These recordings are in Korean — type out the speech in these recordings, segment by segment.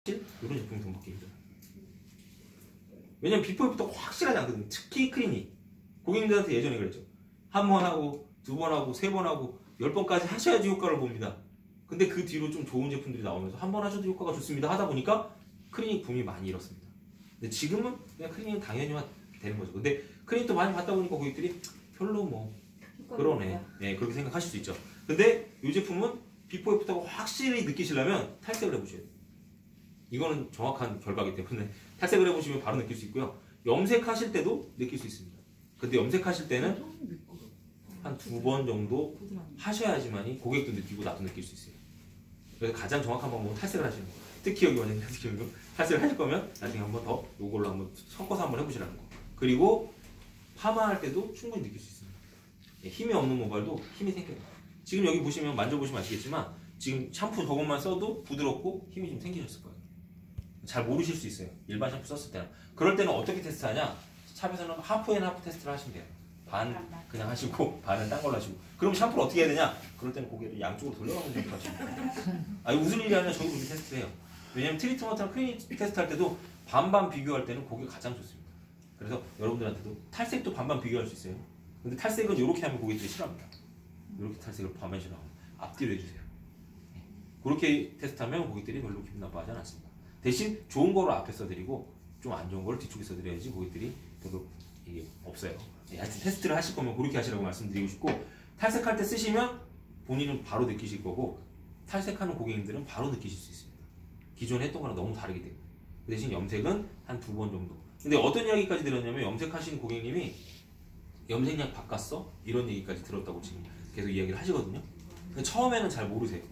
이런 제품이 돈 받기 힘들어요. 왜냐면 비포 애프터가 확실하지 않거든요. 특히 클리닉. 고객님들한테 예전에 그랬죠. 한 번 하고, 두 번 하고, 세 번 하고, 10번까지 하셔야지 효과를 봅니다. 근데 그 뒤로 좀 좋은 제품들이 나오면서 한 번 하셔도 효과가 좋습니다 하다 보니까 클리닉 붐이 많이 일었습니다. 근데 지금은 그냥 클리닉은 당연히만 되는 거죠. 근데 클리닉도 많이 받다 보니까 고객들이 별로 뭐 그러네. 네, 그렇게 생각하실 수 있죠. 근데 이 제품은 비포 애프터가 확실히 느끼시려면 탈색을 해보셔야 돼요. 이거는 정확한 결과이기 때문에 탈색을 해보시면 바로 느낄 수 있고요. 염색하실 때도 느낄 수 있습니다. 근데 염색하실 때는 한 2번 정도 하셔야지만이 고객도 느끼고 나도 느낄 수 있어요. 그래서 가장 정확한 방법은 탈색을 하시는 거예요. 특히 여기 원장님 탈색을 하실 거면 나중에 한번 더 이걸로 한번 섞어서 한번 해보시라는 거. 그리고 파마할 때도 충분히 느낄 수 있습니다. 힘이 없는 모발도 힘이 생겨요. 지금 여기 보시면 만져보시면 아시겠지만 지금 샴푸 저것만 써도 부드럽고 힘이 좀 생기셨을 거예요. 잘 모르실 수 있어요. 일반 샴푸 썼을 때는. 그럴 때는 어떻게 테스트하냐? 샵에서는 하프 앤 하프 테스트를 하시면 돼요. 반 그냥 하시고 반은 딴 걸로 하시고. 그럼 샴푸를 어떻게 해야 되냐? 그럴 때는 고개를 양쪽으로 돌려가면서 샴푸 하시면 돼요. 아, 이거 무슨 일이 아니라 저도 그렇게 테스트를 해요. 왜냐면 트리트먼트랑 클리닉 테스트 할 때도 반반 비교할 때는 고개가 가장 좋습니다. 그래서 여러분들한테도 탈색도 반반 비교할 수 있어요. 근데 탈색은 이렇게 하면 고객들이 싫어합니다. 이렇게 탈색을 반반 싫어하면 앞뒤로 해주세요. 그렇게 테스트하면 고객들이 별로 기분 나빠하지 않습니다. 대신 좋은 거를 앞에 써드리고 좀 안 좋은 거를 뒤쪽에 써드려야지 고객들이 별로 이게 없어요. 하여튼 테스트를 하실 거면 그렇게 하시라고 말씀드리고 싶고, 탈색할 때 쓰시면 본인은 바로 느끼실 거고 탈색하는 고객님들은 바로 느끼실 수 있습니다. 기존에 했던 거랑 너무 다르기 때문에. 그 대신 염색은 한 2번 정도. 근데 어떤 이야기까지 들었냐면 염색하시는 고객님이 염색약 바꿨어? 이런 얘기까지 들었다고 지금 계속 이야기를 하시거든요. 근데 처음에는 잘 모르세요.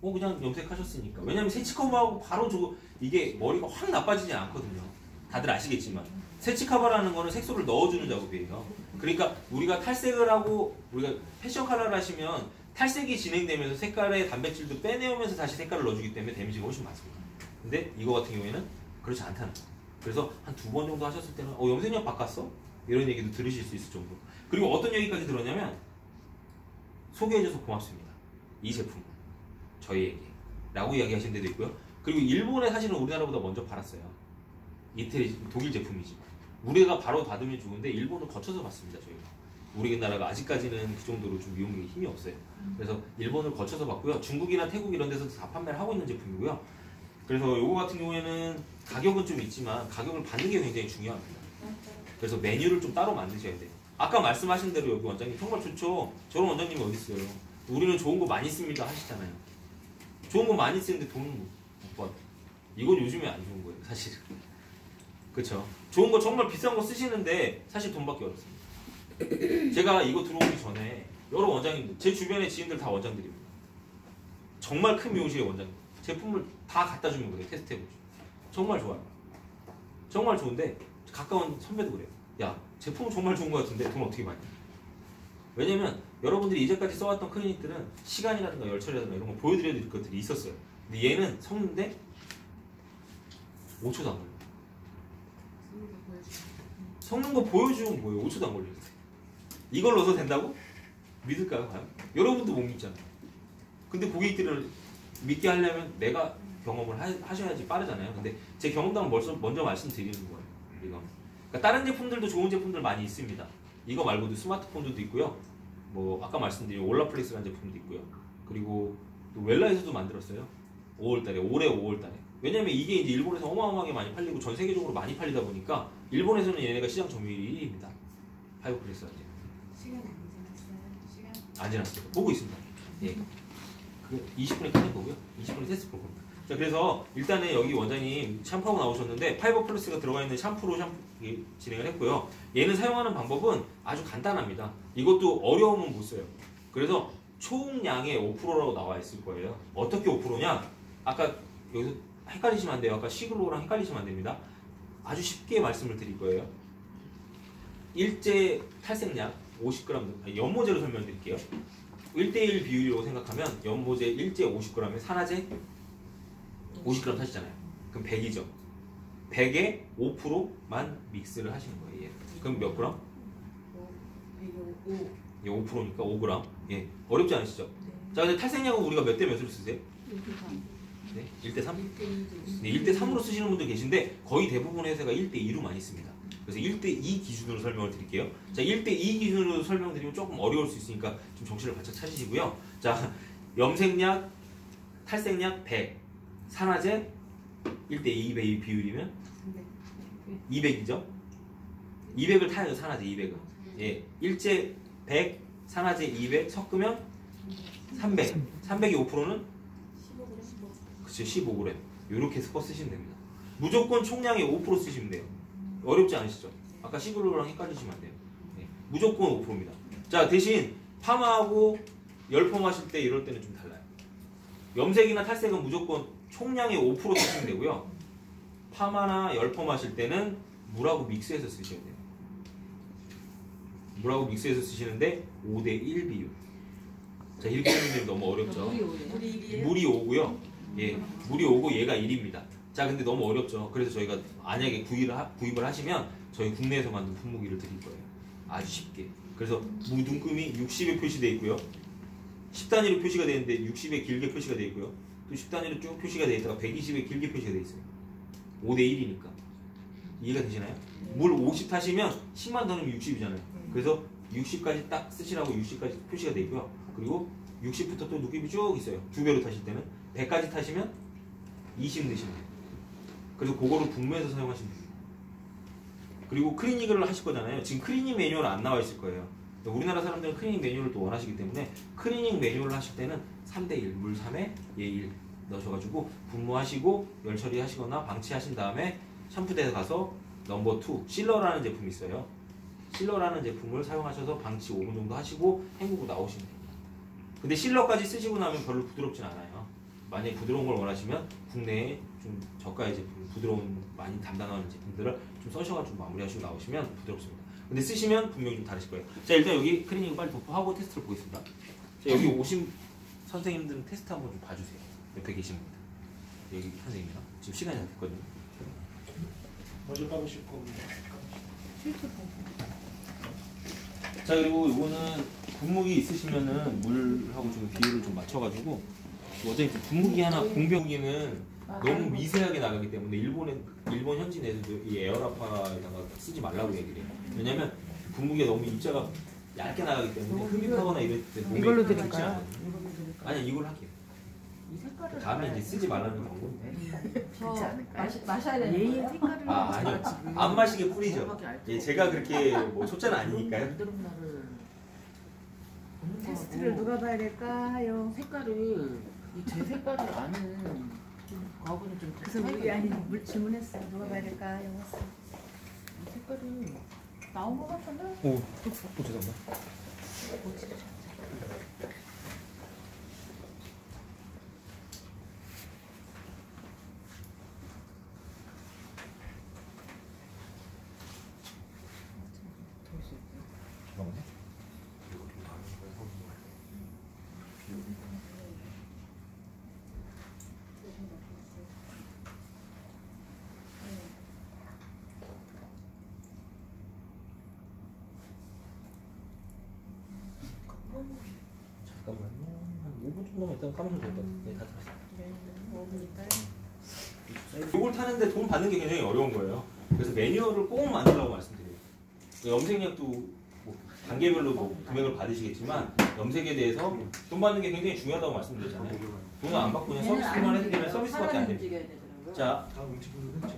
그냥 염색하셨으니까. 왜냐면 세치커버하고 바로 이게 머리가 확 나빠지지 않거든요. 다들 아시겠지만 세치커버라는 거는 색소를 넣어주는 작업이에요. 그러니까 우리가 탈색을 하고 우리가 패션 컬러를 하시면 탈색이 진행되면서 색깔의 단백질도 빼내오면서 다시 색깔을 넣어주기 때문에 데미지가 훨씬 많습니다. 근데 이거 같은 경우에는 그렇지 않다는 거예요. 그래서 한 2번 정도 하셨을 때는 염색약 바꿨어? 이런 얘기도 들으실 수 있을 정도. 그리고 어떤 얘기까지 들었냐면 소개해줘서 고맙습니다. 이 제품 저희에게 라고 이야기하신 데도 있고요. 그리고 일본에 사실은 우리나라보다 먼저 팔았어요. 이태리 독일 제품이지. 우리가 바로 받으면 좋은데 일본을 거쳐서 받습니다. 저희가 우리나라가 아직까지는 그 정도로 좀 미용력이 힘이 없어요. 그래서 일본을 거쳐서 받고요. 중국이나 태국 이런 데서도 다 판매를 하고 있는 제품이고요. 그래서 요거 같은 경우에는 가격은 좀 있지만 가격을 받는 게 굉장히 중요합니다. 그래서 메뉴를 좀 따로 만드셔야 돼요. 아까 말씀하신 대로 여기 원장님 정말 좋죠. 저런 원장님이 어디 있어요. 우리는 좋은 거 많이 씁니다 하시잖아요. 좋은 거 많이 쓰는데 돈은 못 받아. 이건 요즘에 안 좋은 거예요 사실. 그쵸. 좋은 거 정말 비싼 거 쓰시는데 사실 돈 받기 어렵습니다. 제가 이거 들어오기 전에 여러 원장님들, 제 주변의 지인들 다 원장들입니다. 정말 큰 미용실의 원장님 제품을 다 갖다 주는 거예요. 테스트해보죠. 정말 좋아요. 정말 좋은데 가까운 선배도 그래요. 야, 제품은 정말 좋은 거 같은데 돈 어떻게 받냐. 왜냐면 여러분들이 이제까지 써왔던 클리닉들은 시간이라든가 열처리라든가 이런 거 보여드려야 될 것들이 있었어요. 근데 얘는 섞는데 5초도 안 걸려요. 섞는 거 보여주면 뭐예요? 5초도 안 걸려요. 이걸 넣어서 된다고? 믿을까요? 과연? 여러분도 못 믿잖아요. 근데 고객들을 믿게 하려면 내가 경험을 하셔야지 빠르잖아요. 근데 제 경험담을 먼저 말씀드리는 거예요. 이거. 그러니까 다른 제품들도 좋은 제품들 많이 있습니다. 이거 말고도 스마트폰들도 있고요. 뭐 아까 말씀드린 올라플렉스라는 제품도 있고요. 그리고 또 웰라에서도 만들었어요. 5월달에 올해 5월달에. 왜냐면 이게 이제 일본에서 어마어마하게 많이 팔리고 전 세계적으로 많이 팔리다 보니까 일본에서는 얘네가 시장 점유율이 1위입니다. 파이브플렉스가 이제. 시간 안 지났어요? 시간? 안 지났어요. 보고 있습니다. 예. 그 20분에 끝낸 거고요. 20분에 테스트 볼 겁니다. 자, 그래서 일단은 여기 원장님 샴푸하고 나오셨는데 파이버 플러스가 들어가 있는 샴푸로 진행을 했고요. 얘는 사용하는 방법은 아주 간단합니다. 이것도 어려우면 못 써요. 그래서 총량의 5%라고 나와 있을 거예요. 어떻게 5%냐? 아까 여기서 헷갈리시면 안 돼요. 아까 시글로랑 헷갈리시면 안 됩니다. 아주 쉽게 말씀을 드릴 거예요. 일제 탈색량 50g, 연모제로 설명드릴게요. 1대1 비율이라고 생각하면 연모제 일제 50g에 산화제 50g 타시잖아요. 그럼 100이죠. 100에 5%만 믹스를 하시는 거예요. 예. 그럼 몇 그램? 5. 예, 5%니까 5g. 예. 어렵지 않으시죠? 네. 자, 근데 탈색약은 우리가 몇 대 몇으로 쓰세요? 네, 1대 3? 1대2도 네, 1대 3으로 쓰시는 분들 계신데 거의 대부분의 회사가 1대 2로 많이 씁니다. 그래서 1대 2 기준으로 설명을 드릴게요. 자, 1대 2 기준으로 설명드리면 조금 어려울 수 있으니까 좀 정신을 바짝 차리시고요. 자, 염색약, 탈색약 100, 산화제 1대 2 비율이면 200이죠. 200을 타요, 산화제 200은. 예, 일제 100, 산화제 200 섞으면 300. 300이 5%는 15g 그쵸, 15g. 요렇게 섞어 쓰시면 됩니다. 무조건 총량의 5% 쓰시면 돼요. 어렵지 않으시죠? 아까 15g랑 헷갈리시면 안 돼요. 네, 무조건 5%입니다. 자, 대신 파마하고 열펌 하실 때 이럴 때는 좀 달라요. 염색이나 탈색은 무조건 총량의 5% 쓰시면 되고요. 파마나 열펌 하실 때는 물하고 믹스해서 쓰셔야 돼요. 물하고 믹스해서 쓰시는데 5대1 비율. 자, 이렇게 하는데 너무 어렵죠? 물이 5고요. 예, 물이 5고 얘가 1입니다. 자, 근데 너무 어렵죠? 그래서 저희가 만약에 구입을 하시면 저희 국내에서 만든 분무기를 드릴 거예요. 아주 쉽게. 그래서 무등급이 60에 표시되어 있고요. 10단위로 표시가 되는데 60에 길게 표시가 되어 있고요. 또 10단위로 쭉 표시가 되어 있다가 120에 길게 표시가 되어 있어요. 5대1이니까. 이해가 되시나요? 물 50 타시면 10만 더 넣으면 60이잖아요. 그래서 60까지 딱 쓰시라고 60까지 표시가 되어 있고요. 그리고 60부터 또 느낌이 쭉 있어요. 2배로 타실 때는 100까지 타시면 20 넣으시면 돼요. 그래서 그거를 분무해서 사용하시면 돼요. 그리고 클리닉을 하실 거잖아요. 지금 클리닉 매뉴얼 안 나와 있을 거예요. 우리나라 사람들은 클리닉 매뉴얼을 또 원하시기 때문에 클리닉 매뉴얼을 하실 때는 3대1 물 3에 얘 1 넣으셔가지고 분무하시고 열 처리하시거나 방치하신 다음에 샴푸대에 가서 넘버 2 실러라는 제품이 있어요. 실러라는 제품을 사용하셔서 방치 5분 정도 하시고 헹구고 나오시면 됩니다. 근데 실러까지 쓰시고 나면 별로 부드럽진 않아요. 만약에 부드러운 걸 원하시면 국내에 좀 저가의 제품, 부드러운 많이 담당하는 제품들을 좀 써셔가지고 마무리하시고 나오시면 부드럽습니다. 근데 쓰시면 분명히 좀 다르실 거예요. 자, 일단 여기 클리닉을 빨리 도포하고 테스트를 보겠습니다. 자, 여기 오신 선생님들은 테스트 한번 좀 봐주세요. 옆에 계신 분들. 여기 선생님이랑 지금 시간이 다 됐거든요. 먼저 까보실 거고. 자, 그리고 이거는 분무기 있으시면은 물하고 좀 비율을 좀 맞춰가지고 어제 분무기 하나 공병기는 너무 미세하게 나가기 때문에 일본 현지 내에서도 이 에어라파에다가 쓰지 말라고 얘기를 해요. 왜냐면 분무기가 너무 입자가 얇게 나가기 때문에 흡입하거나 이럴 때 몸에 이걸로 좋지 드릴까요? 않거든요. 아니, 이걸 할게요. 다음에 이제 쓰지 말라는 방법인데. 마셔야 되는 예의 거예요? 색깔을 아, 아니요. 안 마시게 뿌리죠. 예, 제가 그렇게 뭐 초짜는 아니니까요. 테스트를 누가 봐야 될까요? 색깔을 제 색깔을 아는 거하고는 좀 그래서 우리 아니 물 질문했어요. 누가 봐야 될까요? 색깔이 나온 거 같은데? 오, 죄송합니다. 잠깐만요. 잠깐만요. 한 5분 정도만 있다가 까면 될 것 같아요. 네, 다 들었어요. 이걸 타는데 돈 받는 게 굉장히 어려운 거예요. 그래서 매뉴얼을 꼭 만들라고 말씀드려요. 염색약도 뭐 단계별로 뭐 금액을 받으시겠지만 염색에 대해서 돈 받는 게 굉장히 중요하다고 말씀드렸잖아요. 돈을 안 받고 그냥 서비스만 해드리면 서비스밖에 안 됩니다. 자, 다 음식으로 했죠.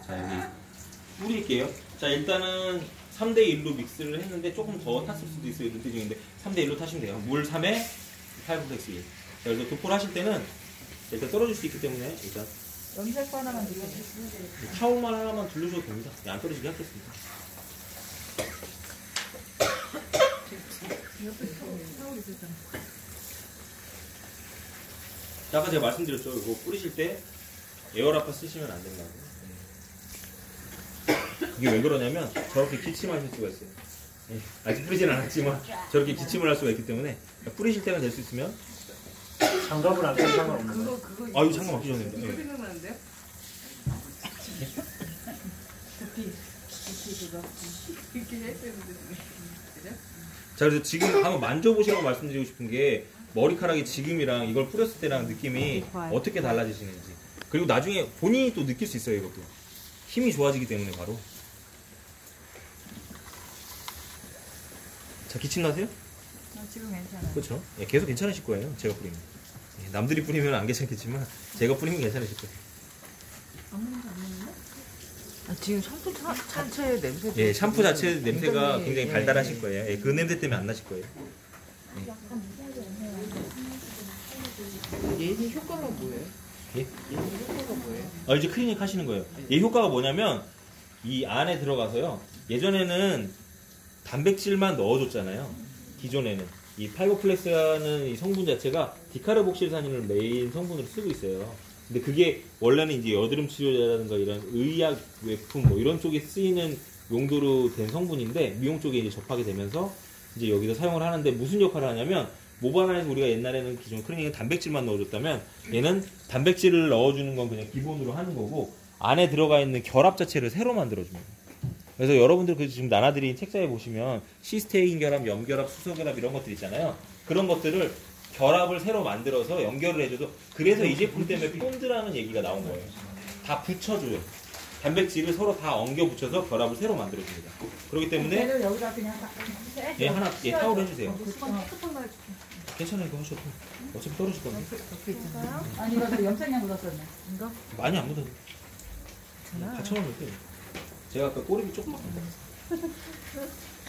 자, 여기 뿌릴게요. 자, 일단은 3대1로 믹스를 했는데 조금 더 탔을 수도 있어요. 눈대 중인데 3대1로 타시면 돼요. 물 3에 8분의 1. 자, 그래서 도포를 하실 때는 일단 떨어질 수 있기 때문에 일단 염색 하나만 드세요. 타올만 하나만 둘러줘도 됩니다. 안 떨어지게 하겠습니다. 자, 아까 제가 말씀드렸죠. 이거 뿌리실 때 에어라파 쓰시면 안 된다고. 이게 왜 그러냐면 저렇게 기침하실 수가 있어요. 예, 아직 뿌리진 않았지만 저렇게 기침을 할 수가 있기 때문에 뿌리실 때가 될 수 있으면 장갑을 안 써도 상관없는 거예요. 아, 이거 잠깐 막기 전에. 예. 생각나는데요? 두피 그거 그렇게 했었는데. 자, 그래서 지금 한번 만져보시라고 말씀드리고 싶은 게 머리카락이 지금이랑 이걸 뿌렸을 때랑 느낌이 어떻게 달라지시는지. 그리고 나중에 본인이 또 느낄 수 있어요, 이것도. 힘이 좋아지기 때문에 바로. 자, 기침 나세요? 지금 괜찮아요. 그렇죠. 예, 계속 괜찮으실 거예요, 제가 뿌리면. 예, 남들이 뿌리면 안 괜찮겠지만 제가 뿌리면 괜찮으실 거예요. 지금 샴푸 자체 냄새. 예, 샴푸 자체 냄새가 굉장히 달달하실 거예요. 예, 그 냄새 때문에 안 나실 거예요. 얘는 효과가 뭐예요? 예? 얘는 효과가 뭐예요? 이제 클리닉 하시는 거예요. 이 효과가 뭐냐면 이 안에 들어가서요. 예전에는 단백질만 넣어줬잖아요. 기존에는 이 파이버플렉스라는 이 성분 자체가 디카르복실산인을 메인 성분으로 쓰고 있어요. 근데 그게 원래는 이제 여드름 치료제라든가 이런 의약 외품 뭐 이런 쪽에 쓰이는 용도로 된 성분인데 미용 쪽에 이제 접하게 되면서 이제 여기서 사용을 하는데 무슨 역할을 하냐면 모바나에서 우리가 옛날에는 기존 클리닉에 단백질만 넣어줬다면 얘는 단백질을 넣어주는 건 그냥 기본으로 하는 거고 안에 들어가 있는 결합 자체를 새로 만들어줍니다. 그래서 여러분들 그 지금 나눠드린 책자에 보시면 시스테인 결합, 염결합, 수소결합 이런 것들 있잖아요. 그런 것들을 결합을 새로 만들어서 연결을 해줘도 그래서 이 제품 때문에 본드라는 얘기가 나온 거예요. 다 붙여줘요. 단백질을 서로 다 엉겨 붙여서 결합을 새로 만들어줍니다. 그렇기 때문에 얘를 여기다 그냥 예, 하나 예, 타올 해주세요. 깨끗한 거 해줄게. 괜찮아요, 이거 하셔도 어차피 떨어질 건데. 아니 이거 염색약 묻었었네. 이거? 많이 안 묻어요. 4,000원 돼요. 제가 아까 꼬리를 조금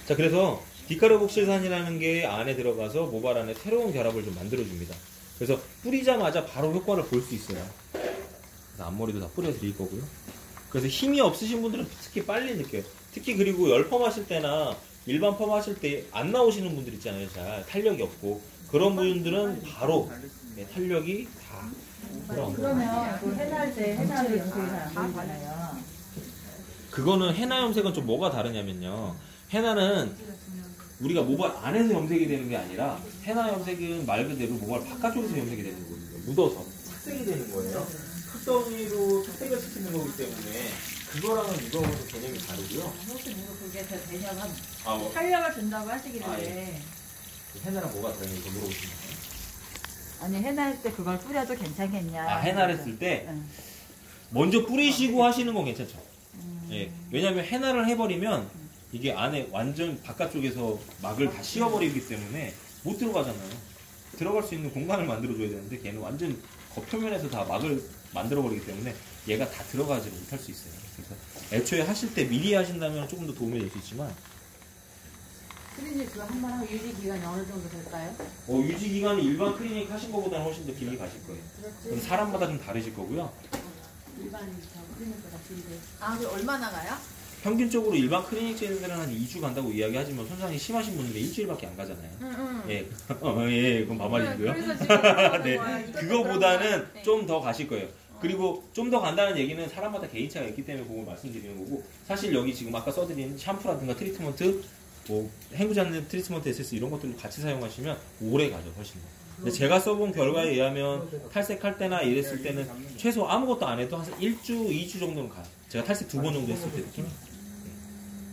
자, 그래서 디카르복실산이라는 게 안에 들어가서 모발 안에 새로운 결합을 좀 만들어줍니다. 그래서 뿌리자마자 바로 효과를 볼 수 있어요. 그래서 앞머리도 다 뿌려드릴 거고요. 그래서 힘이 없으신 분들은 특히 빨리 느껴요. 특히 그리고 열펌 하실 때나 일반 펌 하실 때 안 나오시는 분들 있잖아요. 잘 탄력이 없고 그런 분들은 바로 탄력이 다 돌아옵니다. 그러면 그 해날 때 해날을 염색이 잘안 보이잖아요. 그거는 헤나 염색은 좀 뭐가 다르냐면요. 헤나는 우리가 모발 안에서 염색이 되는 게 아니라 헤나 염색은 말 그대로 모발 바깥쪽에서 염색이 되는 거예요. 묻어서 착색이 되는 거예요. 흙덩이로 착색을 시키는 거기 때문에 그거랑은 이거하고는 개념이 다르고요. 혹시 모르고 그게 제 개념은 뭐, 탄력을 준다고 하시길래 예. 헤나랑 뭐가 다른지 물어보시면 돼요. 아니 해날 때 그걸 뿌려도 괜찮겠냐. 헤나를 쓸 때 응. 먼저 뿌리시고 하시는 건 괜찮죠. 예. 왜냐하면 헤나를 해버리면 이게 안에 완전 바깥쪽에서 막을 다 씌워버리기 때문에 못 들어가잖아요. 들어갈 수 있는 공간을 만들어줘야 되는데 걔는 완전 겉표면에서 다 막을 만들어버리기 때문에 얘가 다 들어가지 못할 수 있어요. 그래서 애초에 하실 때 미리 하신다면 조금 더 도움이 될 수 있지만 클리닉 그거 한 번 하고 유지 기간이 어느 정도 될까요? 유지 기간이 일반 클리닉 하신 것보다는 훨씬 더 길게 가실 거예요. 그럼 사람마다 좀 다르실 거고요. 일반 클리닉보다 길게. 아, 그 얼마나 가요? 평균적으로 일반 클리닉 제들은 한 2주 간다고 이야기하지만 손상이 심하신 분들은 일주일밖에 안 가잖아요. 응. 예, 예, 그건 반말이고요. 그래서 지금 물어보는 네, 거야. 이것도 그거보다는 네. 좀 더 가실 거예요. 그리고 좀 더 간다는 얘기는 사람마다 개인차가 있기 때문에 그걸 말씀드리는 거고 사실 여기 지금 아까 써드린 샴푸라든가 트리트먼트 뭐 헹구지 트리트먼트 에센스 이런 것들도 같이 사용하시면 오래 가죠 훨씬 더. 근데 제가 써본 결과에 의하면 탈색할 때나 이랬을 때는 최소 아무것도 안 해도 한 1주, 2주 정도는 가요. 제가 탈색 2번 정도 했을 때 느낌이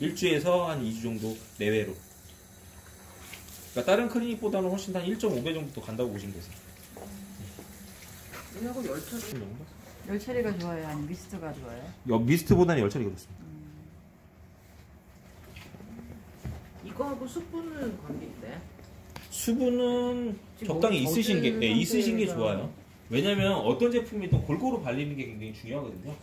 1주에서 한 2주 정도 내외로. 그러니까 다른 클리닉보다는 훨씬 한 1.5배 정도 더 간다고 보시면 되세요. 얘하고 열처리. 열처리가 좋아요? 아니면 미스트가 좋아요? 미스트보다는 열처리가 좋습니다. 이거하고 수분은 관계 있어요? 수분은 적당히 뭐 있으신 게 젖은 있으신 게 상태가- 좋아요. 왜냐면 어떤 제품이든 골고루 발리는 게 굉장히 중요하거든요.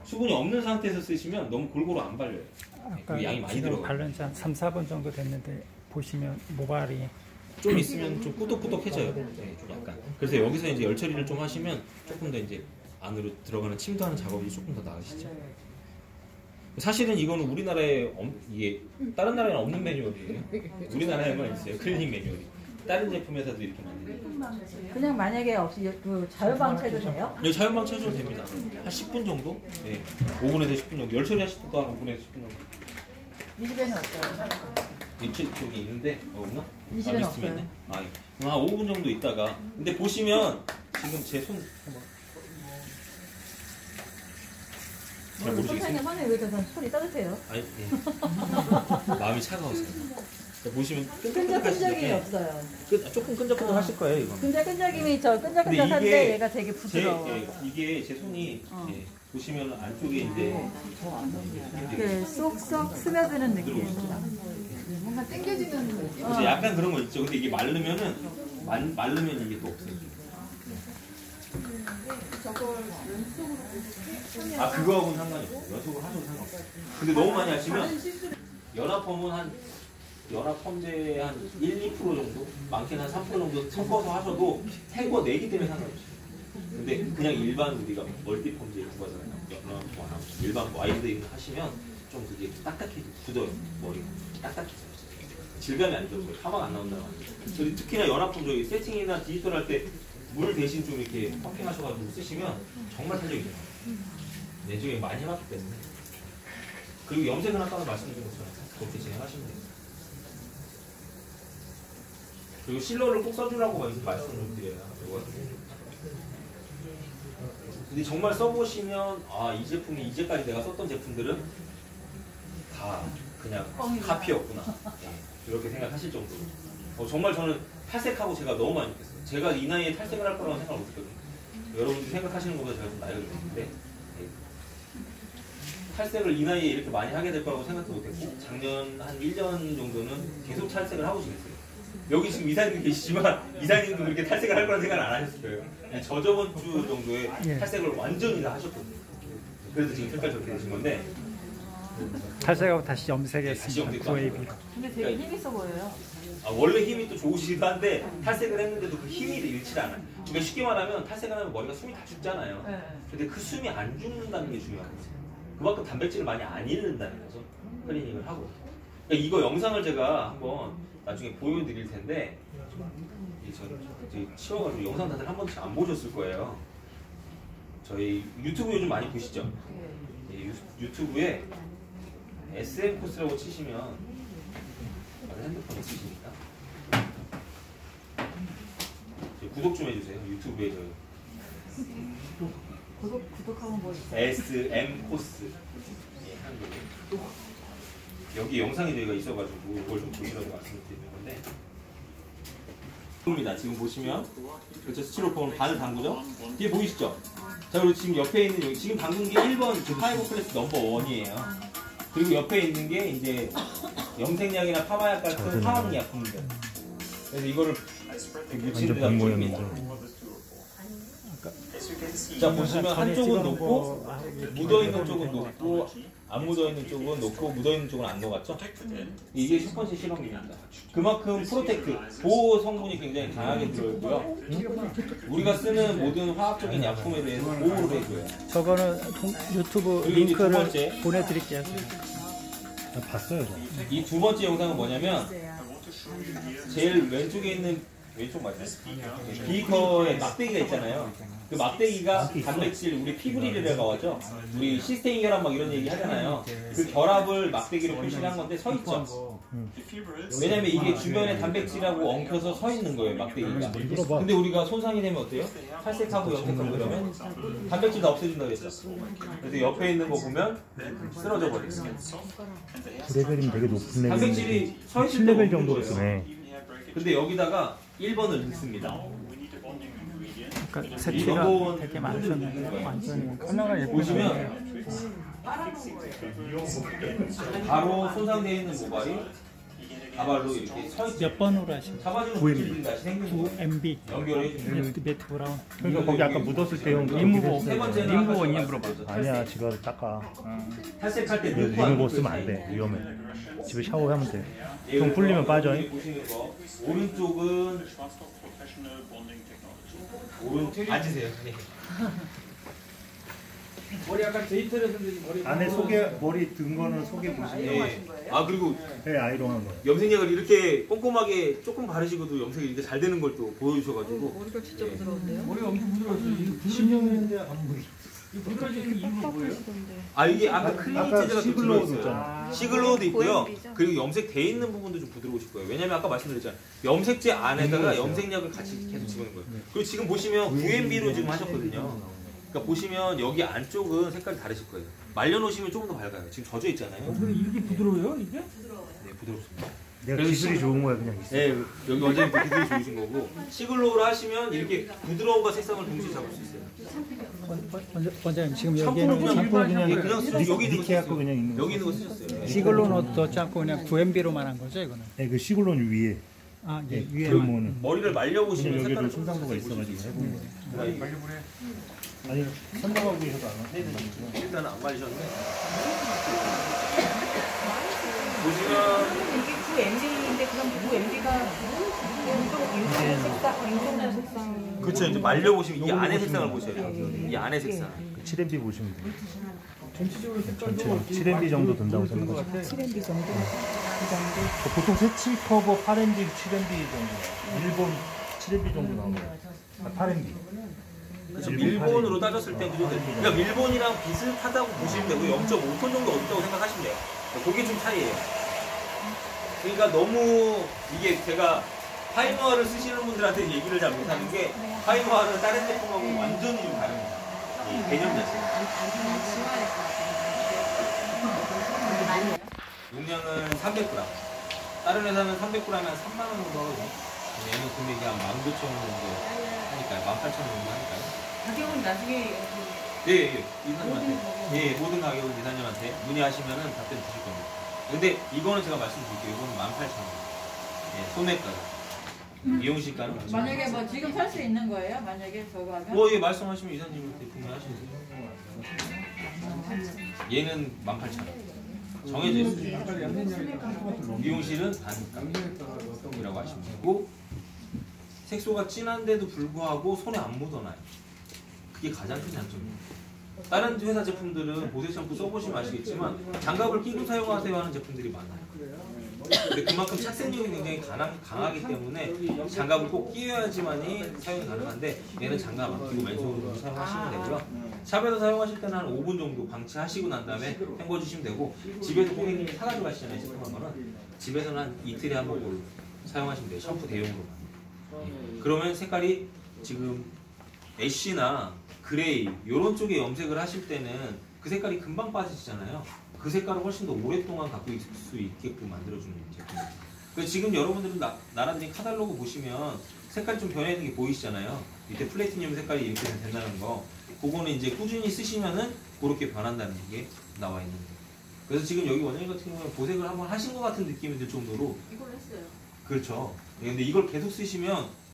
수분이 없는 상태에서 쓰시면 너무 골고루 안 발려요. 아까 그 양이 많이 지금 들어가요. 바른 지 한 3, 4번 정도 됐는데 보시면 모발이 좀 있으면 좀 꾸덕꾸덕해져요. 네, 좀 약간. 그래서 여기서 이제 열 처리를 좀 하시면 조금 더 이제 안으로 들어가는 침투하는 작업이 조금 더 나으시죠. 사실은 이거는 우리나라에 이게 다른 나라에는 없는 매뉴얼이에요. 우리나라에만 있어요. 클리닉 매뉴얼이. 다른 제품 회사도 이렇게 만드는. 그냥 만약에 없이 그 자유방치해도 돼요? 네, 자연방 쳐줘도 됩니다. 한 10분 정도? 네. 5분에서 10분 정도. 열 처리하실 때도 한 5분에서 10분 정도. 이 집에는 없어요. 이쪽 쪽이 있는데 없나? 이 집에는 리스트에 없어요. 있네. 한 5분 정도 있다가. 근데 보시면 지금 제 손 한번. 잘 모르시겠어요? 선생님 하늘 왜 이렇게 손이 따뜻해요? 아니, 예. 마음이 차가워서요. 보시면 끈적끈적이 없어요. 조금 끈적끈적 하실 거예요 이거. 끈적끈적임이 저 근데 끈적끈적한데 이게 얘가 되게 부드러워. 이게 제 손이 보시면 안쪽에 이제 이렇게 쏙쏙 스며드는 느낌. 뭔가 땡겨지는 느낌. 이제 약간 그런 거 있죠. 근데 이게 마르면 이게 또 없어요. 아 그거하고는 상관이 없어요. 연속으로 하셔도 상관없어요. 근데 너무 많이 하시면 연합펌은 연합펌제 한 1, 2% 정도, 많게는 한 3% 정도 섞어서 하셔도 해고 내기 때문에 상관없어요. 근데 그냥 일반 우리가 멀티펌제 구하잖아요. 연합펌 일반 와이드 하시면 좀 그게 딱딱해져, 굳어요. 머리가 딱딱해져요. 질감이 안 좋은 거예요. 사막 안 나온다는 거예요. 특히나 연합품 저희 세팅이나 디지털 할 때 물 대신 좀 이렇게 펌핑하셔가지고 쓰시면 정말 탄력이 좋아요. 내중에 많이 해봤기 때문에. 그리고 염색은 아까 말씀드린 것처럼 그렇게 진행하시면 돼요. 그리고 실러를 꼭 써주라고 말씀을 좀 드려요. 근데 정말 써보시면 아 이 제품이 이제까지 내가 썼던 제품들은 다 그냥 카피였구나. 네, 이렇게 생각하실 정도로. 정말 저는 탈색하고 제가 너무 많이 느꼈어요. 제가 이 나이에 탈색을 할 거라고 생각을 못했거든요. 여러분들이 생각하시는 것보다 제가 좀 나이가 좀 있는데 네. 탈색을 이 나이에 이렇게 많이 하게 될 거라고 생각도 못했고 작년 한 1년 정도는 계속 탈색을 하고 지냈어요. 여기 지금 이사님 계시지만 이사님도 그렇게 탈색을 할 거라는 생각을 안 하셨을 거예요. 저저번 주 정도에 탈색을 완전히 다 하셨거든요. 그래서 지금 색깔 저렇게 되신 건데 탈색하고 다시 염색했습니다. 구웨이비로. 근데 되게 힘있어 보여요. 원래 힘이 또 좋으시기도 한데 탈색을 했는데도 그 힘이 잃지 않아요. 그러니까 쉽게 말하면 탈색을 하면 머리가 숨이 다 죽잖아요. 근데 그 숨이 안 죽는다는 게 중요한 거죠. 그만큼 단백질을 많이 안 잃는다는 거죠. 클리닝을 하고. 그러니까 이거 영상을 제가 한번 나중에 보여드릴 텐데 저는 치워가지고 영상 다들 한 번씩 안 보셨을 거예요. 저희 유튜브 요즘 많이 보시죠? 유튜브에 SM 코스라고 치시면 핸드폰 있으시니까 구독 좀 해주세요. 유튜브에 구독하면 뭐 있어요? SM 코스 한국에 여기 영상이 저희가 있어가지고 이걸 좀 보시라고 말씀드리는 건데 입니다. 지금 보시면 그렇죠. 스티로폼을 반을 담그죠. 뒤에 보이시죠? 자 그리고 지금 옆에 있는 여기 지금 담근 게 1번 파이버 클래스 넘버 1이에요. 그리고 옆에 있는 게 이제 염색약이나 파마약 같은 화학약품들. 그래서 이거를 묻히는 데다 줍니다. 자 보시면 한쪽은 놓고 묻어있는 쪽은 놓고 안 묻어있는 쪽은 놓고 묻어있는 쪽은 안 녹았죠? 이게 첫 번째 실험입니다. 그만큼 프로텍트, 보호 성분이 굉장히 강하게 들어있고요. 우리가 쓰는 모든 화학적인 약품에 대해서 보호를 해줘요. 저거는 유튜브 링크를 보내드릴게요. 봤어요. 이 두 번째 영상은 뭐냐면 제일 왼쪽에 있는 왼쪽 맞아요? 비커에 막대기가 있잖아요. 그 막대기가 단백질, 우리 피브릴이라고 하죠. 우리 시스테인 결합 막 이런 얘기 하잖아요. 그 결합을 막대기로 표시를 한 건데 서 있죠. 왜냐면 이게 주변에 단백질하고 엉켜서 서 있는 거예요, 막대기가. 근데 우리가 손상이 되면 어때요? 탈색하고 염색하고 그러면 단백질 다 없애준다고 그랬죠. 그래서 옆에 있는 거 보면 쓰러져 버리죠. 9레벨이면 되게 높은 레벨. 단백질이 서 있을 7레벨 때가 정도 없는 거예요. 쓰네. 근데 여기다가 1번을 넣습니다. 그러니까 색치가 되게 많잖아요. 완전히 컬러가 예쁘죠. 보시면 바로 손상되어 있는 모발이 가발로 이렇게 서 있죠. 몇 번으로 하시면 잡아주는 물질들이 다시 생기는 거예요. 9MB 연결해 주면 매트 브라운. 그러니까 거기 아까 묻었을 때 형 리무버. 세 번째는 리무버 아까 원인 물어봐. 아니야 집에 닦아. 탈색할 때 넣고 안 리무버 넣고 쓰면 안 있어요. 돼. 위험해. 집에 샤워하면 돼. 예, 좀 풀리면 빠져. 여기 보시는 거 오른쪽은 오른쪽 앉으세요. 네. 머리 약간 데이터를 흔들지 머리. 안에 속에 머리 든 거는 속에 보시면 예. 아 그리고 네, 아이롱한 거. 염색약을 이렇게 꼼꼼하게 조금 바르시고도 염색이 이렇게 잘 되는 걸 또 보여주셔가지고 머리가 진짜 부드러운데요? 머리가 엄청 부드러웠어요. 10년인데 안 보이. 이 부드러지는 이유가 뭐예요? 아 이게 아까 클리니체제가 또 시글로우도 들어있어요. 있잖아. 시글로우도 있고요. 그리고 염색돼 있는 부분도 좀 부드러우실 거예요. 왜냐면 아까 말씀드렸잖아요. 염색제 안에다가 염색약을 같이 계속 집어넣은 거예요. 그리고 지금 보시면 9MB로 지금 하셨거든요. 그러니까 보시면 여기 안쪽은 색깔이 다르실 거예요. 말려놓으시면 조금 더 밝아요. 지금 젖어 있잖아요. 근데 이렇게 부드러워요, 이게? 네, 부드럽습니다. 내가 그래서 기술이 좋은 거야 그냥 있어. 네, 여기 원장님 기술이 좋으신 거고 시글로우로 하시면 이렇게 부드러움과 색상을 동시에 잡을 수 있어요. 원장님 지금 샴푸는 여기는 그냥 샴푸는 그냥 그냥 쓰- 여기 있는 거 니케 갖고 쓰셨어요. 그냥 있는 거. 여기 있는 거 쓰셨어요. 시글로는 넣지 않고 그냥 9MB로만 한 거죠 이거는? 네, 그 시글론 위에. 아, 예, 네, 위에 그러면은 머리를 말려보시면 그냥 여기도 색깔을 손상도가 자세히 보실 있어가지고 수 해본 있어요. 거예요. 아니 선동하고 계셔도 안 와. 일단은 안 말리셨는데 보시면 이게 9MB인데 그럼 9MB가 윤종자 색상. 그쵸 이제 말려보시면 이 요걸로 안에 보시면 색상을 보셔야 돼요. 이 안에 색상. 7MB 보시면 돼요. 전체적으로 색깔도 전체로 7MB 정도 된다고 생각하시면 7MB 정도? 보통 세치 커버 8MB, 7MB 정도. 일본 7MB 정도 나오는 8MB. 그래서 밀본으로 따졌을 때 그죠? 그러니까 밀본이랑 비슷하다고 보시면 되고 0.5톤 정도 얻었다고 생각하시면 돼요. 그게 좀 차이예요. 그러니까 너무 이게 제가 파이머를 쓰시는 분들한테 얘기를 잘 못하는 게 파이머는 다른 제품하고 완전히 좀 다릅니다. 이 개념 자체가. 용량은 300g. 다른 회사는 300g에 한 3만 원 정도 하거든요. 얘는 금액이 한 19,000원 정도 하니까요. 18,000원 정도 하니까요. 가격은 나중에 예, 이사님한테. 예, 모든 가격은 이사님한테 문의하시면은 답변 주실 겁니다. 근데 이거는 제가 말씀드릴게요. 이거는 18,000원. 예, 소매가가. 미용실가는 마찬가지. 만약에 뭐 지금 살 수 있는 거예요? 만약에 저거 하면? 뭐, 예, 말씀하시면 이사님한테 구매하시면 돼요. 얘는 18,000원. 정해져 있어요. 미용실은 단가이라고 하시면 되고, 색소가 진한데도 불구하고 손에 안 묻어나요. 그게 가장 큰 장점입니다. 다른 회사 제품들은 보세 샴푸 써보시면 아시겠지만 장갑을 끼고 사용하세요 하는 제품들이 많아요. 근데 그만큼 착색력이 굉장히 강하기 때문에 장갑을 꼭 끼워야지만이 사용이 가능한데 얘는 장갑 안 끼고 맨손으로 사용하시면 되고요. 샵에서 사용하실 때는 한 5분 정도 방치하시고 난 다음에 헹궈주시면 되고 집에서 고객님이 사가지고 가시잖아요. 제품한 거는 집에서는 한 이틀에 한 번 사용하시면 돼요. 샴푸 대용으로만. 예. 그러면 색깔이 지금 애쉬나 그레이 이런 쪽에 염색을 하실 때는 그 색깔이 금방 빠지시잖아요. 그 색깔을 훨씬 더 오랫동안 갖고 있을 수 있게끔 만들어주는 제품입니다. 그래서 지금 여러분들은 나란히 카탈로그 보시면 색깔이 좀 변해있는 게 보이시잖아요. 밑에 플래티늄 색깔이 이렇게 된다는 거. 그거는 이제 꾸준히 쓰시면은 그렇게 변한다는 게 나와 있는 거예요. 그래서 지금 여기 원장님 같은 경우에 보색을 한번 하신 것 같은 느낌이 들 정도로 이걸로 했어요. 그렇죠. 예, 근데 이걸 계속 쓰시면